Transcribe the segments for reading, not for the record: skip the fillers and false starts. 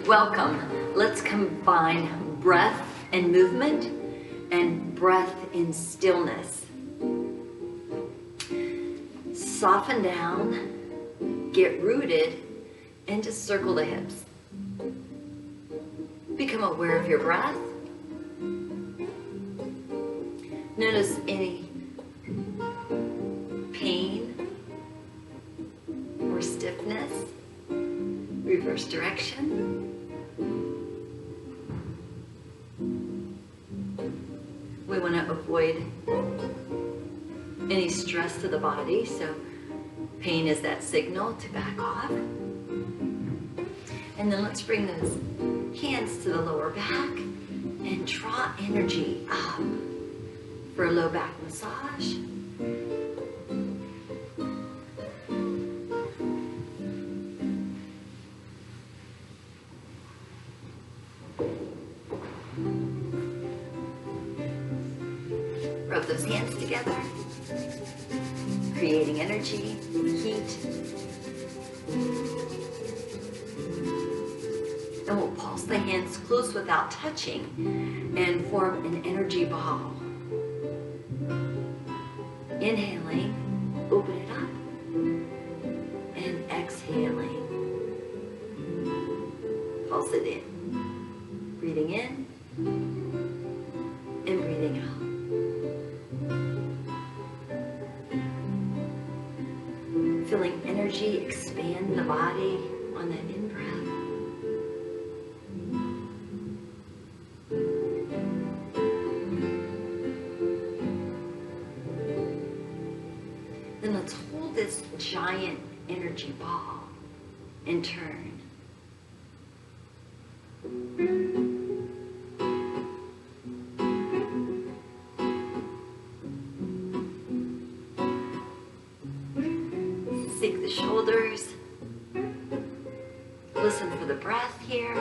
Welcome. Let's combine breath and movement and breath in stillness. Soften down, get rooted, and just circle the hips. Become aware of your breath. Notice any pain or stiffness. Reverse direction. We want to avoid any stress to the body, so pain is that signal to back off. And then let's bring those hands to the lower back and draw energy up for a low back massage. Rub those hands together, creating energy, heat. And we'll pulse the hands close without touching and form an energy ball. Inhaling, open it up, and exhaling. Pulse it in. Breathing in and breathing out. Feeling energy expand the body on that in-breath. Then let's hold this giant energy ball and turn. Sink the shoulders. Listen for the breath here.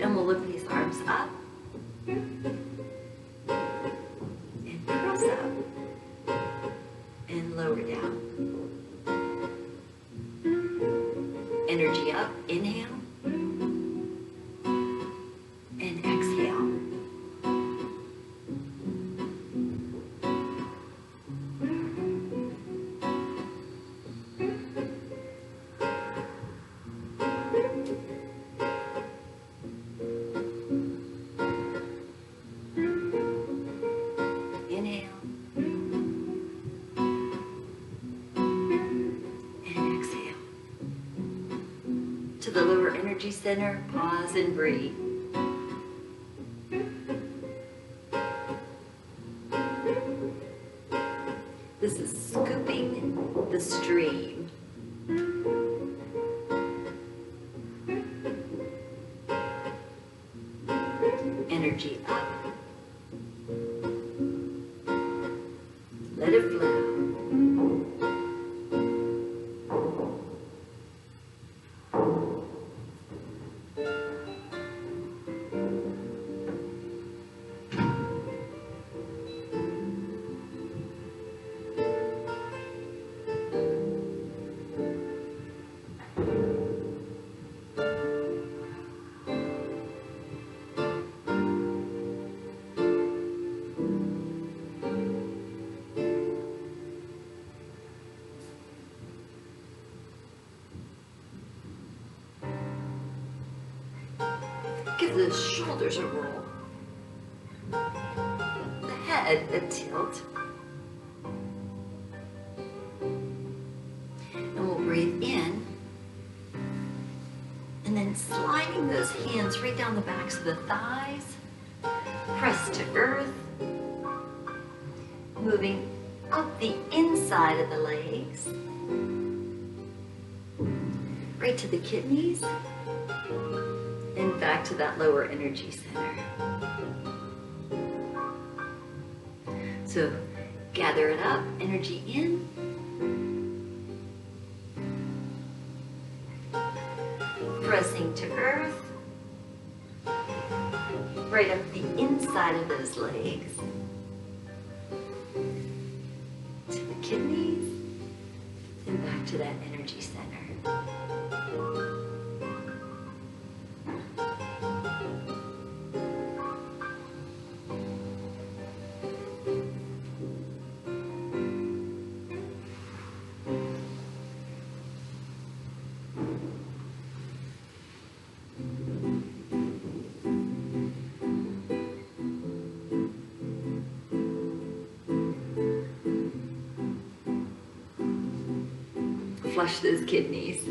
And we'll lift these arms up and press up and lower down. Energy up, inhale and exhale. Inhale and exhale. To the lower energy center, pause and breathe. This is scooping the stream. Energy up. Let it flow. Give the shoulders a roll, the head a tilt, and we'll breathe in, and then sliding those hands right down the backs of the thighs, press to earth, moving up the inside of the legs, right to the kidneys, and back to that lower energy center. So gather it up, energy in, Pressing to earth. Right up the inside of those legs. To the kidneys. And back to that energy center. Flush those kidneys.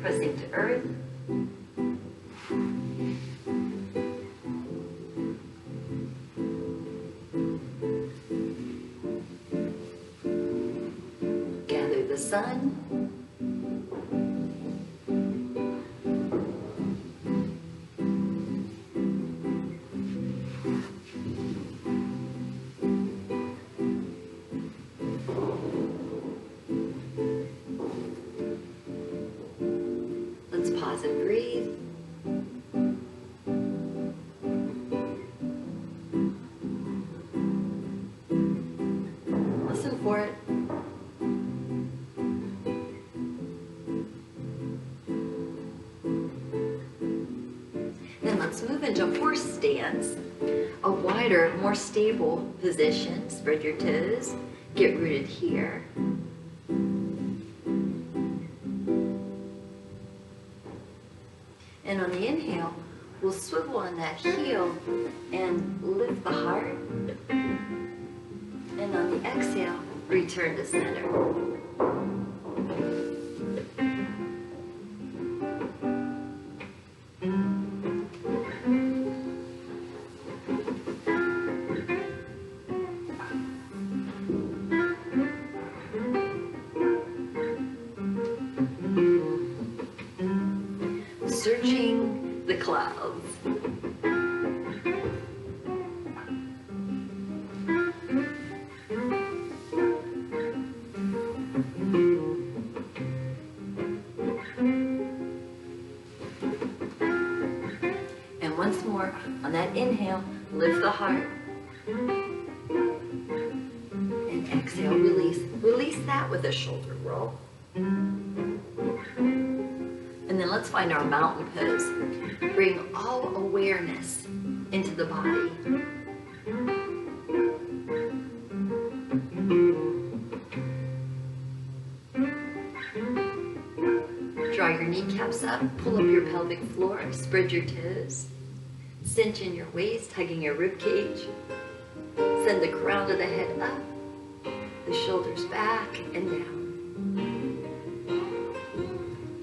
Pressing to earth. Gather the sun. Pause and breathe. Listen for it. Then let's move into horse stance. A wider, more stable position. Spread your toes. Get rooted here. And on the inhale, we'll swivel on that heel and lift the heart. And on the exhale, return to center. Searching the clouds. And once more, on that inhale, lift the heart. And exhale, release. Release that with a shoulder roll. And then let's find our mountain pose. Bring all awareness into the body. Draw your kneecaps up, pull up your pelvic floor, spread your toes. Cinch in your waist, hugging your rib cage. Send the crown of the head up, the shoulders back and down.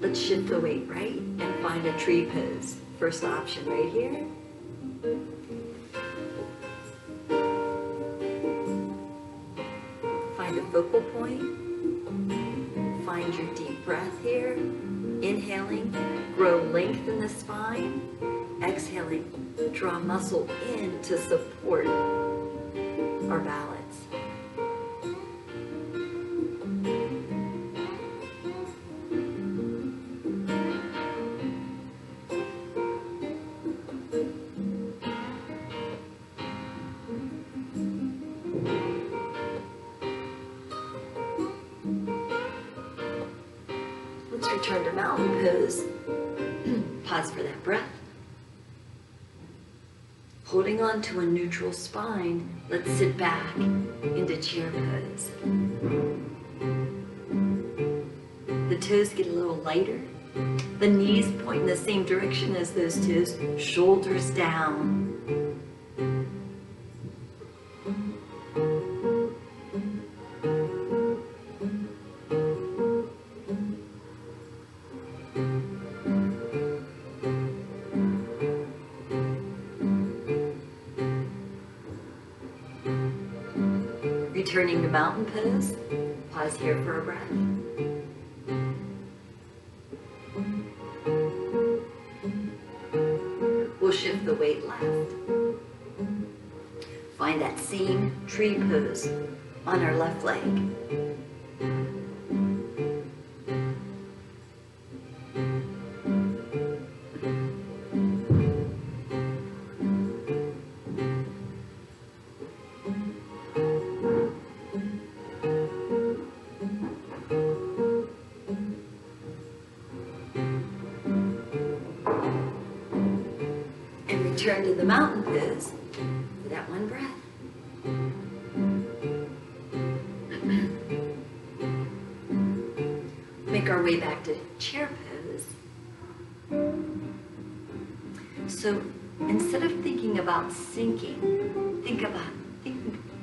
Let's shift the weight right and find a tree pose. First option right here. Find a focal point. Find your deep breath here. Inhaling, grow length in the spine. Exhaling, draw muscle in to support our balance. Let's return to mountain pose. Pause for that breath. Holding on to a neutral spine, let's sit back into chair pose. The toes get a little lighter. The knees point in the same direction as those toes. Shoulders down. Returning to mountain pose, pause here for a breath. We'll shift the weight left. Find that same tree pose on our left leg. return to the mountain pose for that one breath. Make our way back to chair pose. So instead of thinking about sinking, think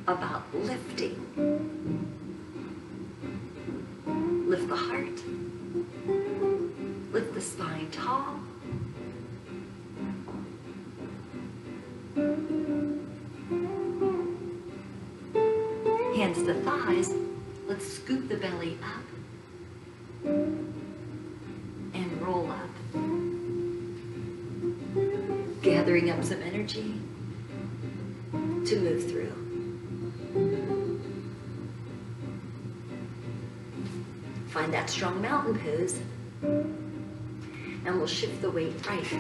about lifting. Lift the heart. Lift the spine tall. Hands to thighs. Let's scoop the belly up and roll up. Gathering up some energy to move through. Find that strong mountain pose, and we'll shift the weight right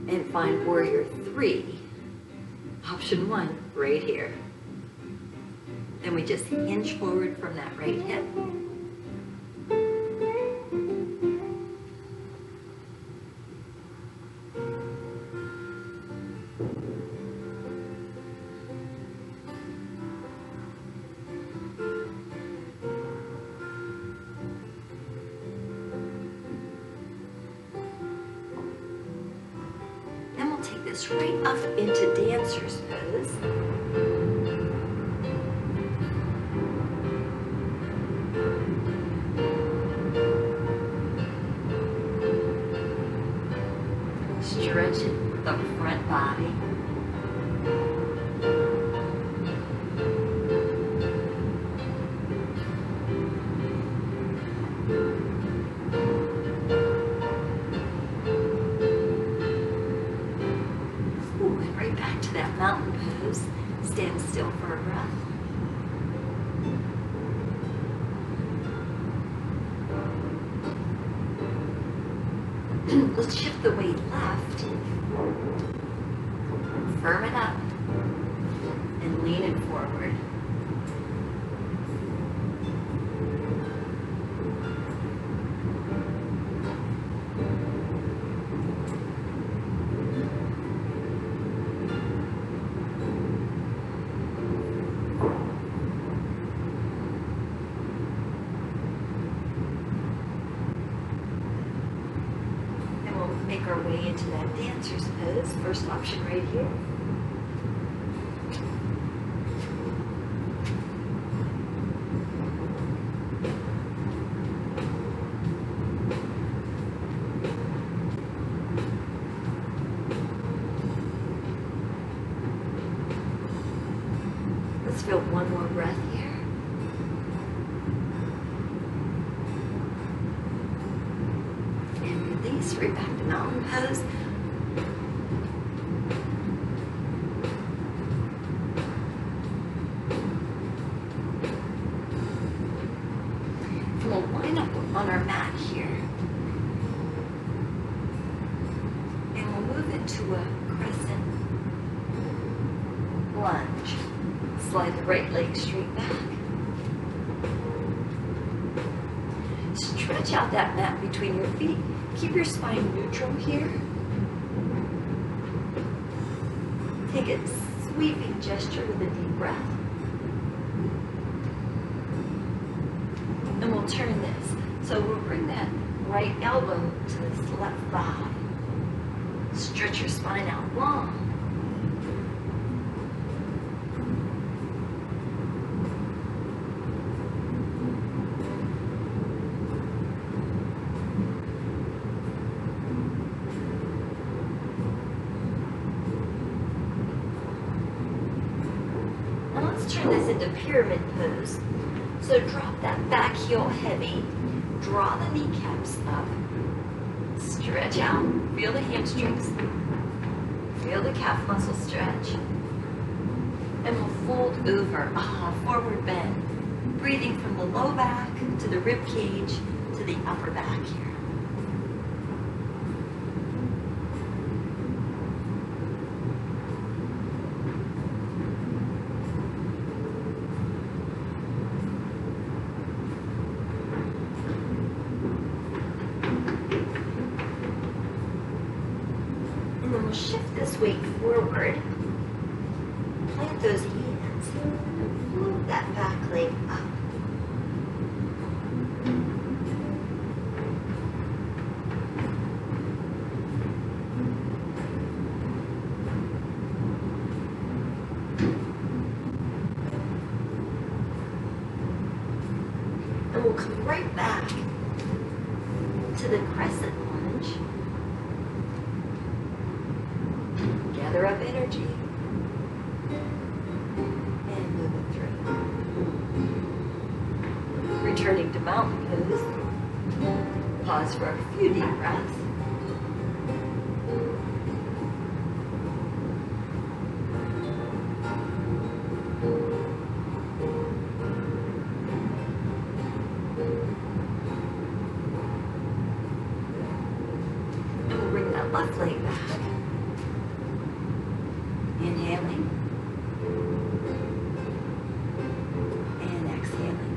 and find warrior 3, option 1, right here. Then we just hinge forward from that right hip. This right up into dancer's pose. Stretching the front body. Mountain pose. Stand still for a breath. Let's shift the weight left. Firm it up and lean it forward. Make our way into that dancer's pose. First option right here. Let's feel one more breath here. Release right back to mountain pose. And we'll line up on our mat here. And we'll move into a crescent lunge. Slide the right leg straight back. Stretch out that mat between your feet. Keep your spine neutral here. Take a sweeping gesture with a deep breath. And we'll turn this. So we'll bring that right elbow to this left thigh. Stretch your spine out long. Turn this into pyramid pose. So drop that back heel heavy. Draw the kneecaps up. Stretch out. Feel the hamstrings. Feel the calf muscle stretch. And we'll fold over. Forward bend. Breathing from the low back to the rib cage to the upper back here. Shift weight forward. Plant those hands and float that back leg up. And we'll come right back to the Crescent Lunge. Gather up energy and move it through. Returning to mountain pose. Pause for a few deep breaths. Left leg back. Inhaling. And exhaling.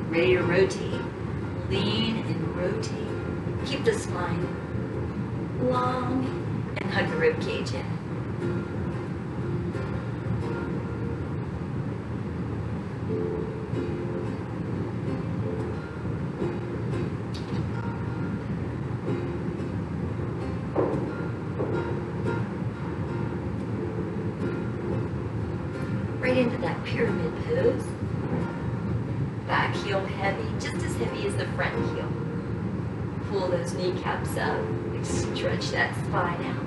Ready to rotate. Lean and rotate. Keep the spine long and hug the rib cage in. Right into that pyramid pose. Back heel heavy, just as heavy as the front heel. Pull those kneecaps up, stretch that spine out.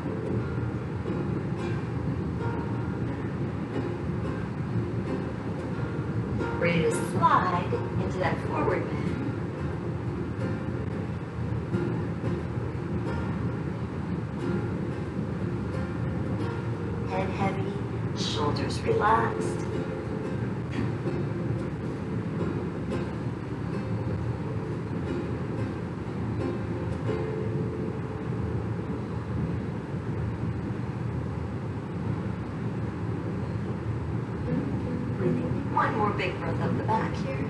Ready to slide into that forward bend. Head heavy. Shoulders relaxed. Breathing one more big breath up the back here.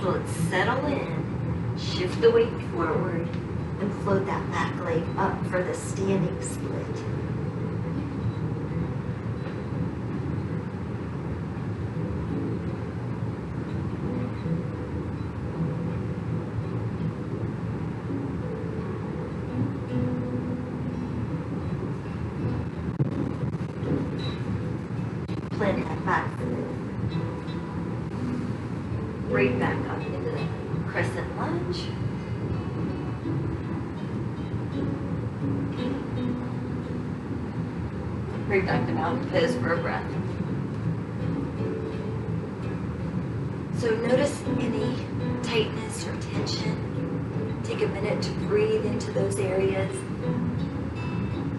So let's settle in, shift the weight forward, and float that back leg up for the standing split. Plant that back foot. Right back up into the Crescent Lunge. Right back to mountain pose for a breath. So notice any tightness or tension. Take a minute to breathe into those areas.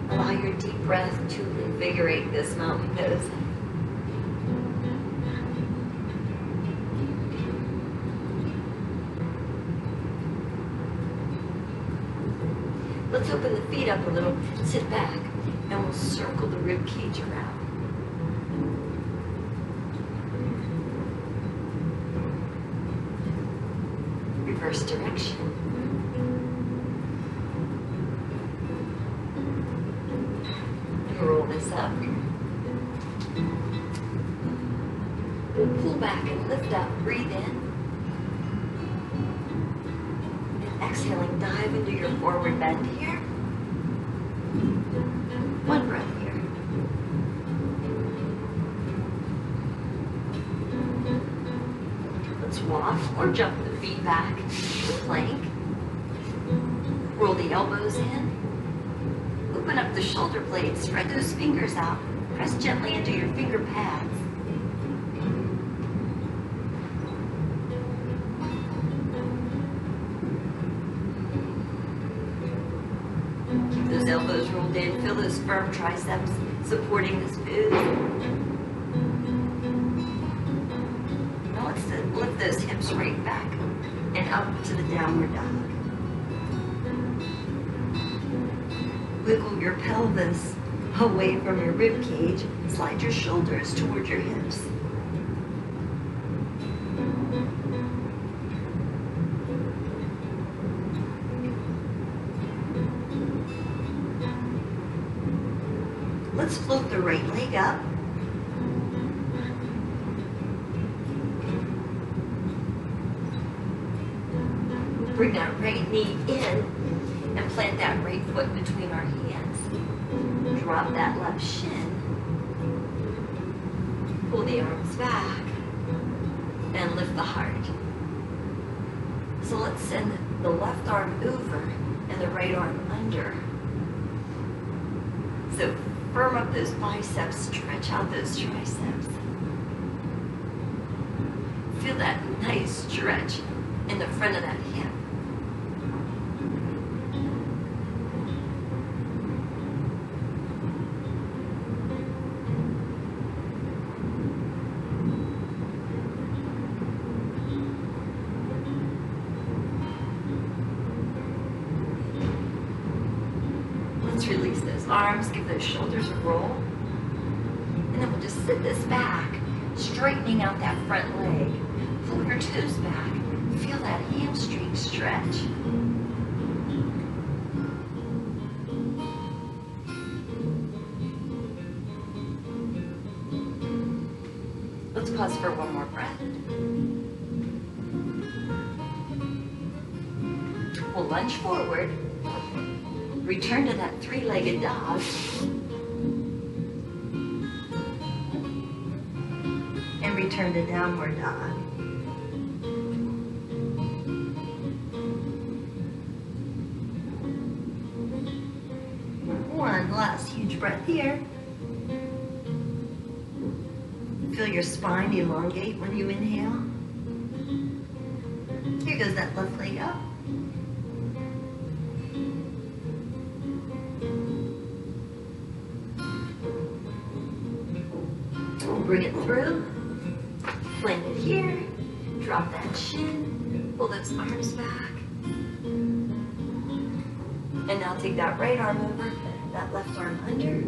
Allow your deep breath to invigorate this mountain pose. Let's open the feet up a little, sit back, and we'll circle the rib cage around. Reverse direction. And roll this up. We'll pull back and lift up, breathe in. Exhaling, dive into your forward bend here. One breath here. Let's walk or jump the feet back to plank. Roll the elbows in. Open up the shoulder blades, spread those fingers out. Press gently into your finger pads. Those elbows rolled in, feel those firm triceps supporting this pose. Now let's lift those hips right back and up to the downward dog. Wiggle your pelvis away from your rib cage. Slide your shoulders toward your hips. Let's float the right leg up. Bring that right knee in and plant that right foot between our hands. Drop that left shin. Pull the arms back and lift the heart. So let's send the left arm over and the right arm under. So firm up those biceps, stretch out those triceps. Feel that nice stretch in the front of that hip. Let's release those arms, give those shoulders a roll. And then we'll just sit this back, straightening out that front leg. Pull your toes back. Feel that hamstring stretch. Let's pause for one more breath. We'll lunge forward. Return to that three-legged dog. And return to downward dog. One last huge breath here. Feel your spine elongate when you inhale. Here goes that left leg up. Bring it through, plant it here, drop that shin, pull those arms back. And now take that right arm over, that left arm under.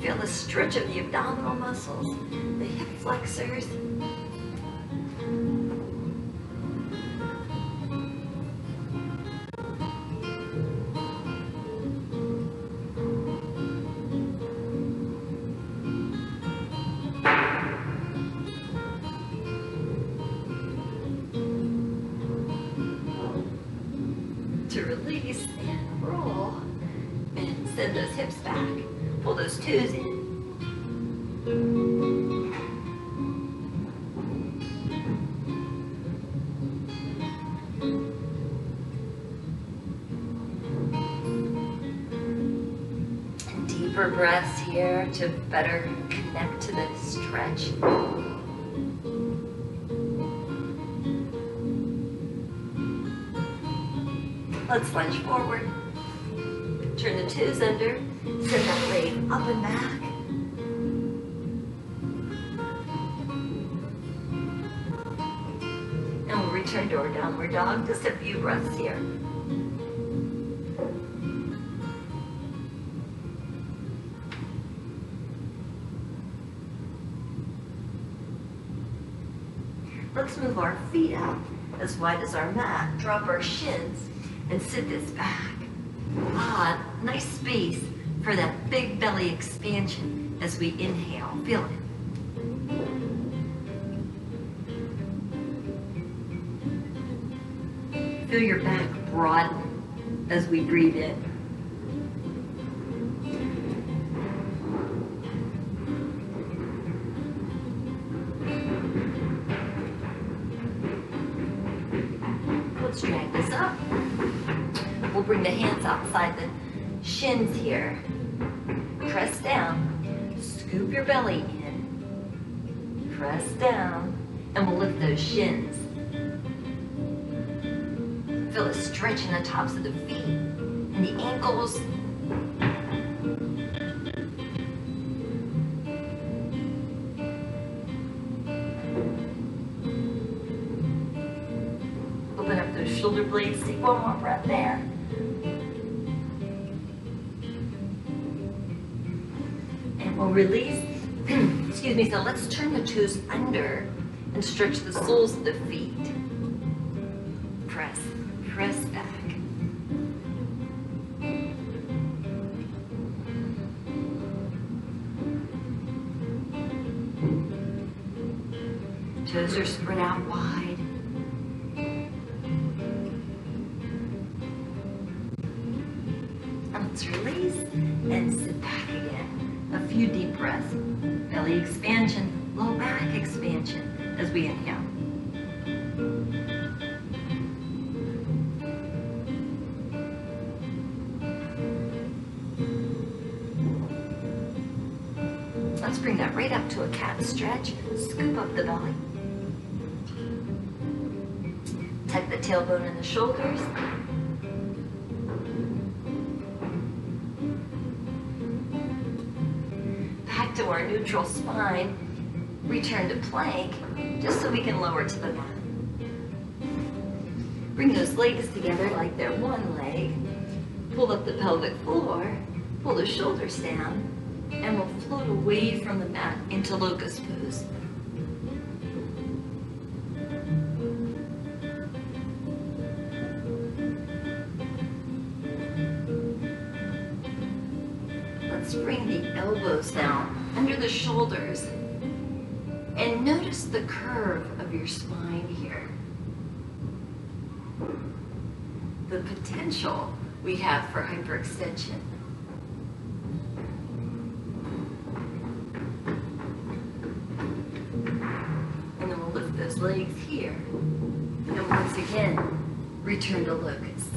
Feel the stretch of the abdominal muscles, the hip flexors. To release and roll and send those hips back. Pull those toes in. And deeper breaths here to better connect to the stretch. Let's lunge forward. Turn the toes under. Send that leg up and back. And we'll return to our downward dog. Just a few breaths here. Let's move our feet out as wide as our mat. Drop our shins and sit this back. Ah, nice space for that big belly expansion as we inhale. Feel it. Feel your back broaden as we breathe in. Let's drag this up. We'll bring the hands outside the shins here. Press down. Scoop your belly in. Press down. And we'll lift those shins. Feel a stretch in the tops of the feet and the ankles. Open up those shoulder blades. Take one more breath there. And we'll release. Excuse me. So let's turn the toes under and stretch the soles of the feet. Press. Press back. Toes are spread out wide. And let's release and sit back again. A few deep breaths. Belly expansion, low back expansion as we inhale. Let's bring that right up to a cat stretch. Scoop up the belly. Tuck the tailbone in the shoulders. Back to our neutral spine. Return to plank, just so we can lower to the mat. Bring those legs together like they're one leg. Pull up the pelvic floor. Pull the shoulders down. And we'll float away from the mat into locust pose. Let's bring the elbows down under the shoulders and notice the curve of your spine here. The potential we have for hyperextension. Legs here, and once again return to locust.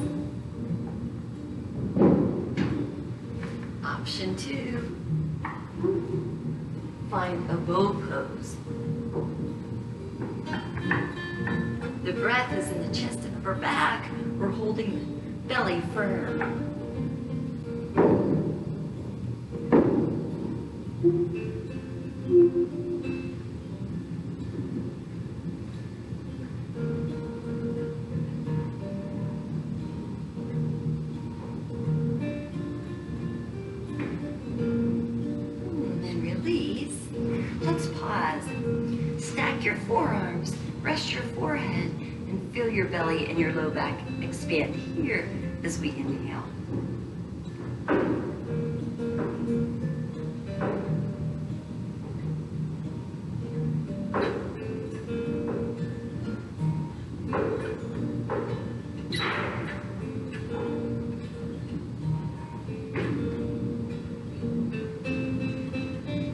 Option 2, find a bow pose. The breath is in the chest and upper back. We're holding the belly firm. Forearms, rest your forehead, and feel your belly and your low back expand here as we inhale.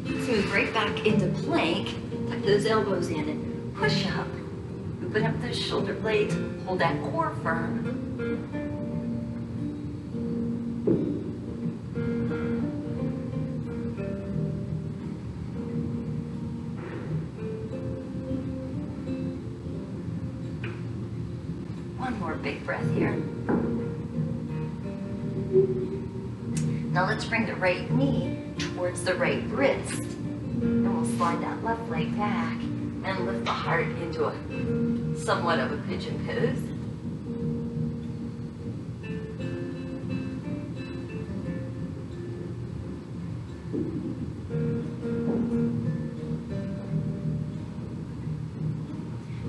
Let's move right back into plank. Tuck those elbows in and push up. Open up those shoulder blades. Hold that core firm. One more big breath here. Now let's bring the right knee towards the right wrist. And we'll slide that left leg back and lift the heart into a somewhat of a pigeon pose.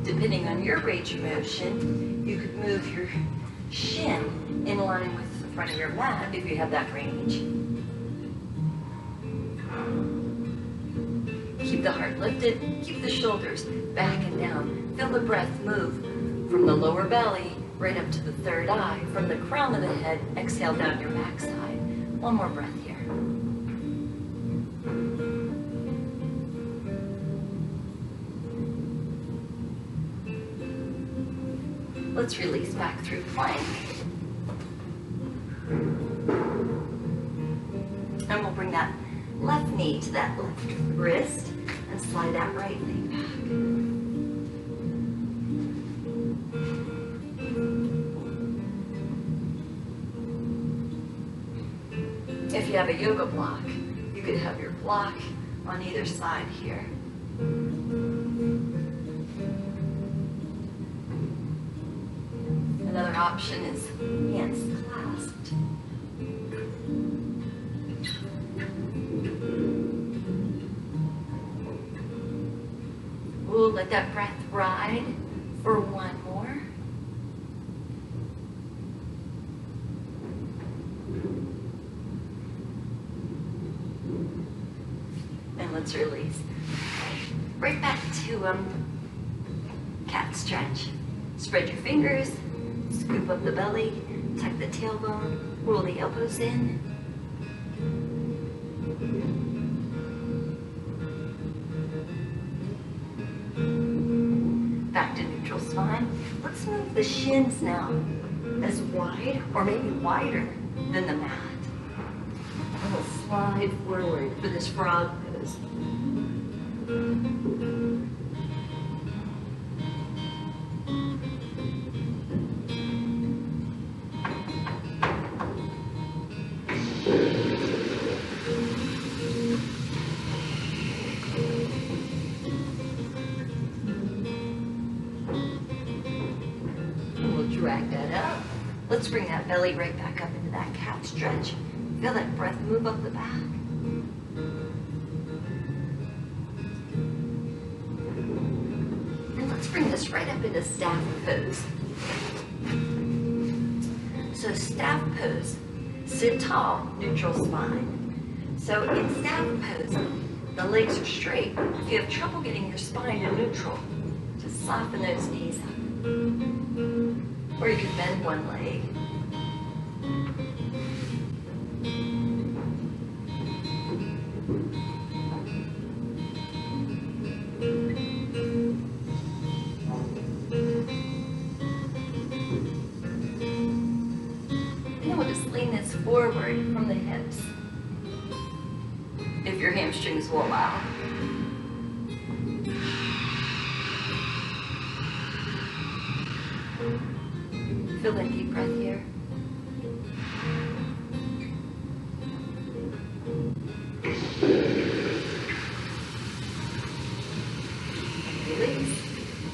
Depending on your range of motion, you could move your shin in line with the front of your mat if you have that range. Keep the heart lifted, keep the shoulders back and down. Feel the breath move from the lower belly right up to the third eye. From the crown of the head, exhale down your backside. One more breath here. Let's release back through plank. And we'll bring that left knee to that left wrist and slide that right leg back. If you have a yoga block, you could have your block on either side here. Another option is hands clasped. We'll let that breath ride for one more. And let's release. Right back to cat stretch. Spread your fingers, scoop up the belly, tuck the tailbone, roll the elbows in. Back to neutral spine. Let's move the shins now as wide or maybe wider than the mat. And we'll slide forward for this frog pose. Drag that up. Let's bring that belly right back up into that cat stretch. Feel that breath move up the back. And let's bring this right up into staff pose. So staff pose, sit tall, neutral spine. So in staff pose, the legs are straight. If you have trouble getting your spine to neutral, just soften those knees up. Or you could bend one leg. And then we'll just lean this forward from the hips, if your hamstrings will allow. Feel that deep breath here. Release.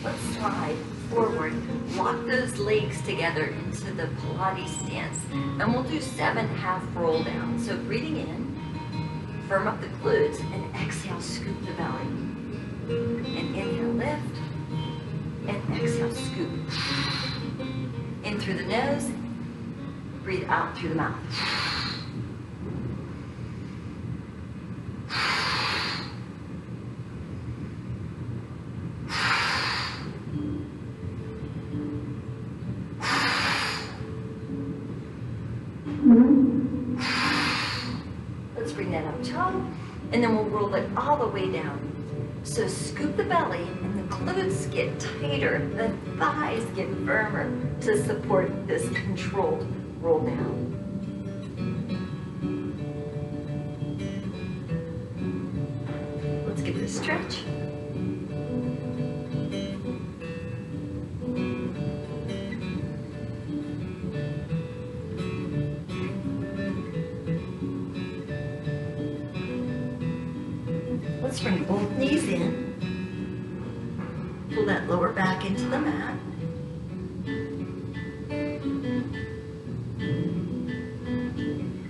Let's slide forward. Lock those legs together into the Pilates stance. And we'll do 7 half roll down. So breathing in, firm up the glutes, and exhale, scoop the belly. And inhale, lift. And exhale, scoop. In through the nose, breathe out through the mouth. Let's bring that up tall, and then we'll roll it all the way down. So scoop the belly, and the glutes get tighter, the thighs get firmer to support this controlled roll down. Let's give it a stretch. Let's bring both knees in. Pull that lower back into the mat.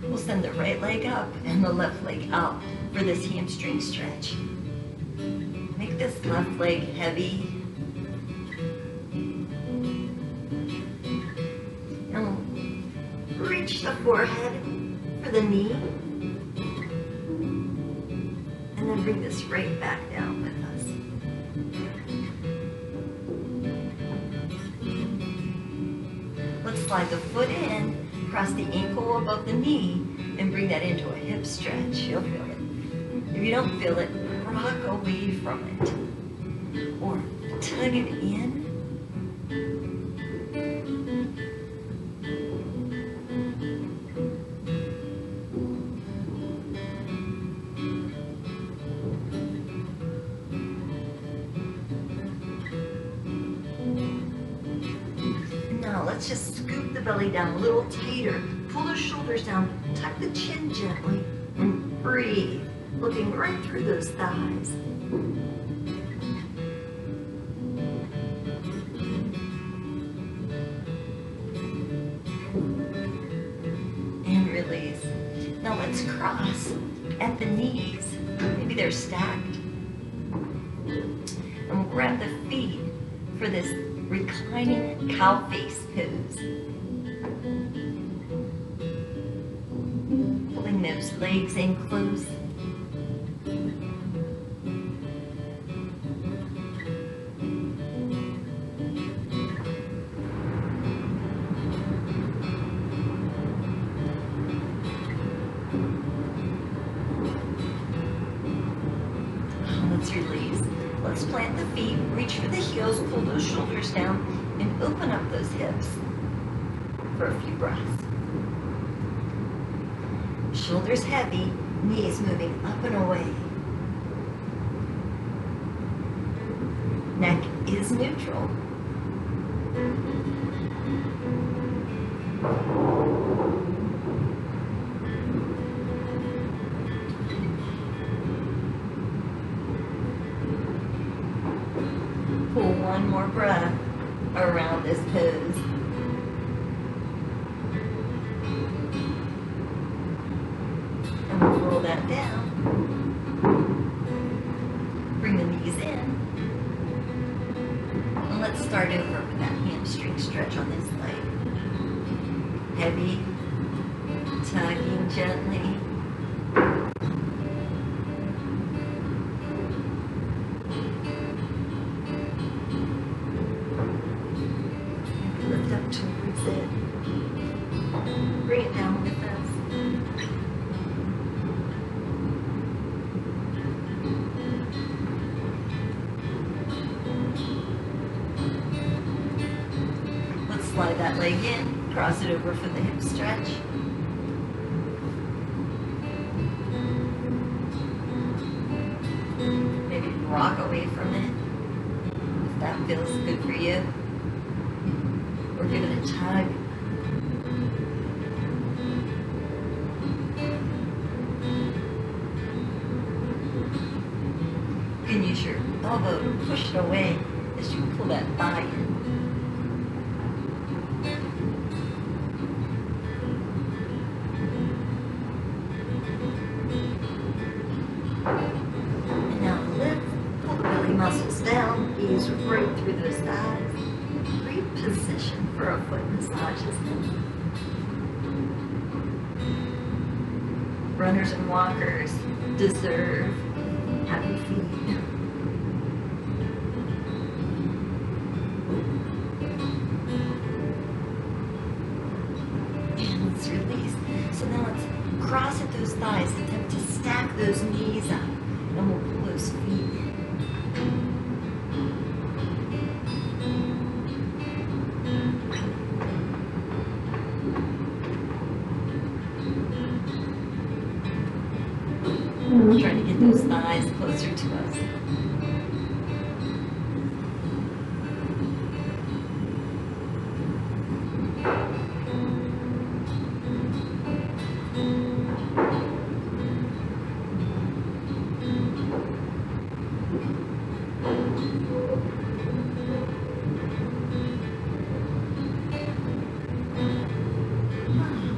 We'll send the right leg up and the left leg out for this hamstring stretch. Make this left leg heavy. And we'll reach the forehead for the knee. And then bring this right back down with us. Let's slide the foot in, cross the ankle above the knee, and bring that into a hip stretch. You'll feel it. If you don't feel it, rock away from it. Or tug it in. Let's just scoop the belly down a little tighter. Pull the shoulders down, tuck the chin gently, and breathe, looking right through those thighs. And release. Now let's cross at the knees. Maybe they're stacked. And we'll grab the feet for this reclining cow face pose. Pulling those legs in close. Let's release. Let's plant the feet, reach for the heels, pull those shoulders down, and open up those hips for a few breaths. Shoulders heavy, knees moving up and away. Neck is neutral. Pull one more breath around this pose. And we'll roll that down. Bring the knees in. And let's start over with that hamstring stretch on this leg. Heavy, tugging gently. Lift up towards it. Bring it down with us. Let's slide that leg in, cross it over for the hip stretch. Maybe rock away from it, if that feels good for you. Or give it a tug. You can use your elbow to push it away as you pull that thigh in. And now lift, pull the belly muscles down, ease right through those thighs. Great position for a foot massage, isn't it? Runners and walkers deserve happy feet. And let's release. So now let's cross at those thighs, attempt to stack those knees up, and we'll pull those feet in. Trying to get those thighs closer to us.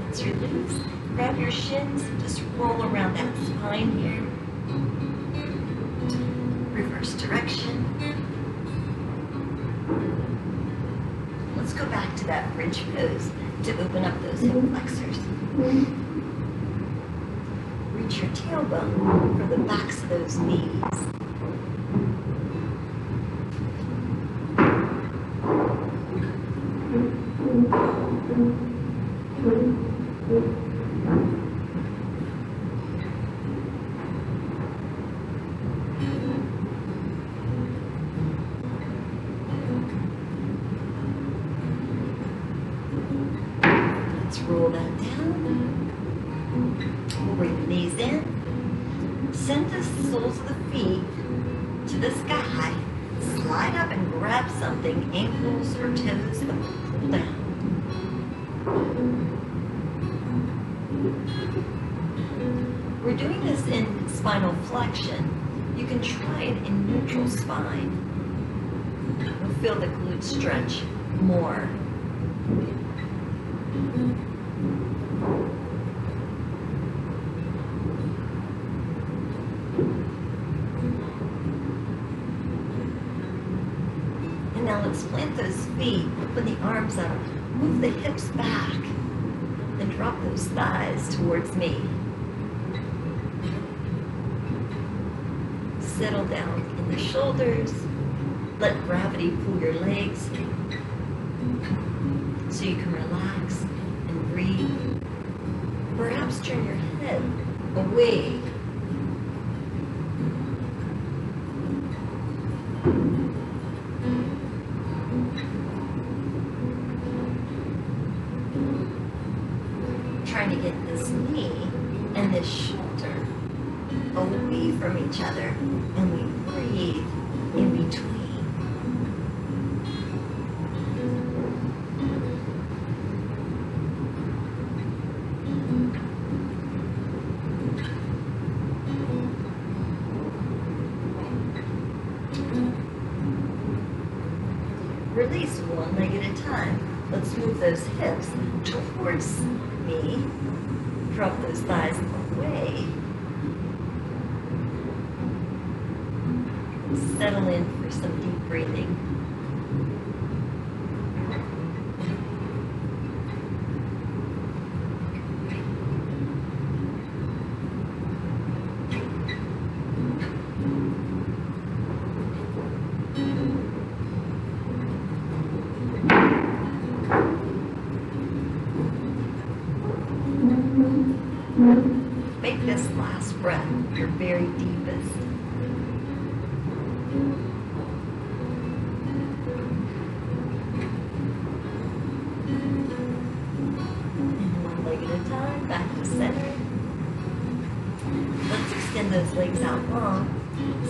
Let's release. Grab your shins, just roll around that spine here. Reverse direction. Let's go back to that bridge pose to open up those hip flexors. Reach your tailbone for the backs of those knees. Let's roll that down. We'll bring the knees in. Send the soles of the feet to the sky. Slide up and grab something, ankles or toes, but pull down. We're doing this in spinal flexion. You can try it in neutral spine. You'll feel the glutes stretch more. And now let's plant those feet, open the arms up, move the hips back, and drop those thighs towards me. Settle down in the shoulders. Let gravity pull your legs so you can relax and breathe. Perhaps turn your head away. from each other, and we breathe in between. Release one leg at a time. Let's move those hips towards me. Drop those thighs away. Settle in for some deep breathing. Make this last breath your very deepest. And one leg at a time, back to center. Let's extend those legs out long.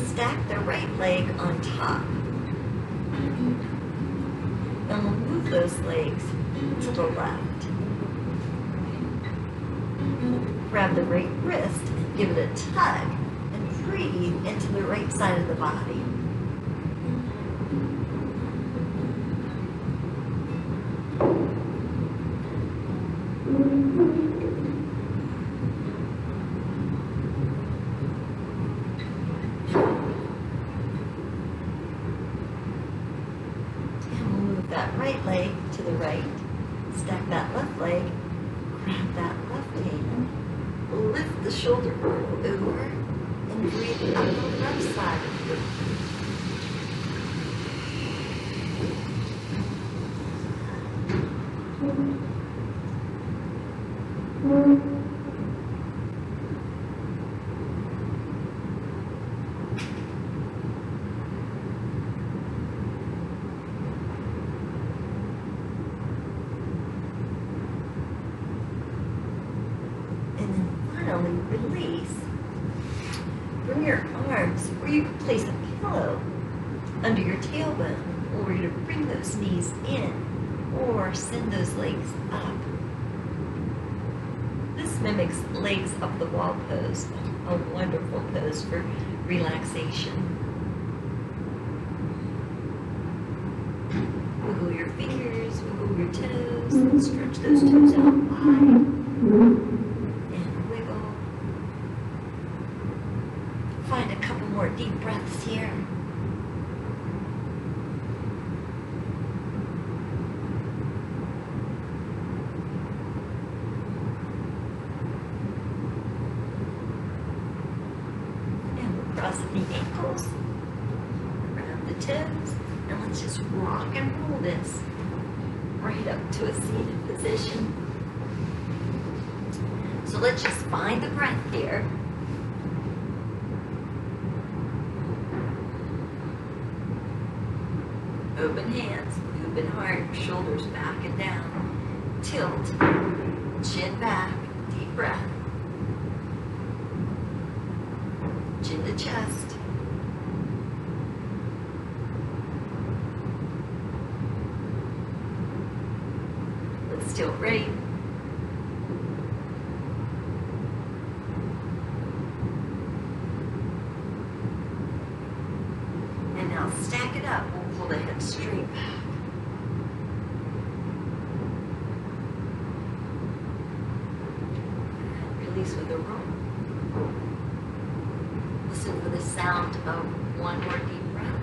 Stack the right leg on top. And we'll move those legs to the left. Grab the right wrist, give it a tug, and breathe into the right side of the body. And we'll move that right leg to the right, stack that left leg, grab that left hand, lift the shoulder girdle over and breathe up the left side of the release. Bring your arms where you can place a pillow under your tailbone, or you're going to bring those knees in or send those legs up. This mimics legs up the wall pose, a wonderful pose for relaxation. Wiggle your fingers, wiggle your toes, and stretch those toes out wide. Find a couple more deep breaths here. And we'll cross the ankles, around the toes, and let's just rock and roll this right up to a seated position. So let's just find the breath here. Open hands, open heart, shoulders back and down. Tilt, chin back, deep breath. Chin to chest. Let's tilt right. And now stack it up. Pull the hips straight back. And release with a roll. Listen for the sound of one more deep breath.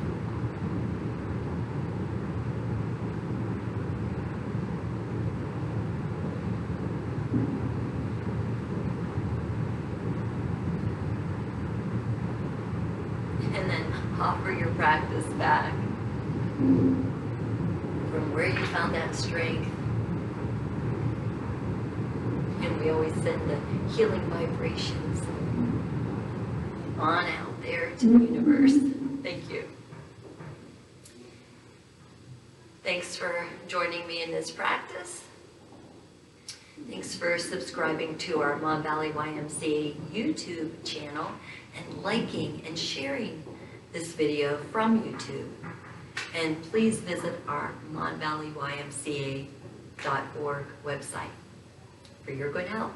And then offer your practice back. From where you found that strength. And we always send the healing vibrations on out there to the universe. Thank you. Thanks for joining me in this practice. Thanks for subscribing to our Mon Valley YMCA YouTube channel and liking and sharing this video from YouTube. And please visit our monvalleyymca.org website for your good health.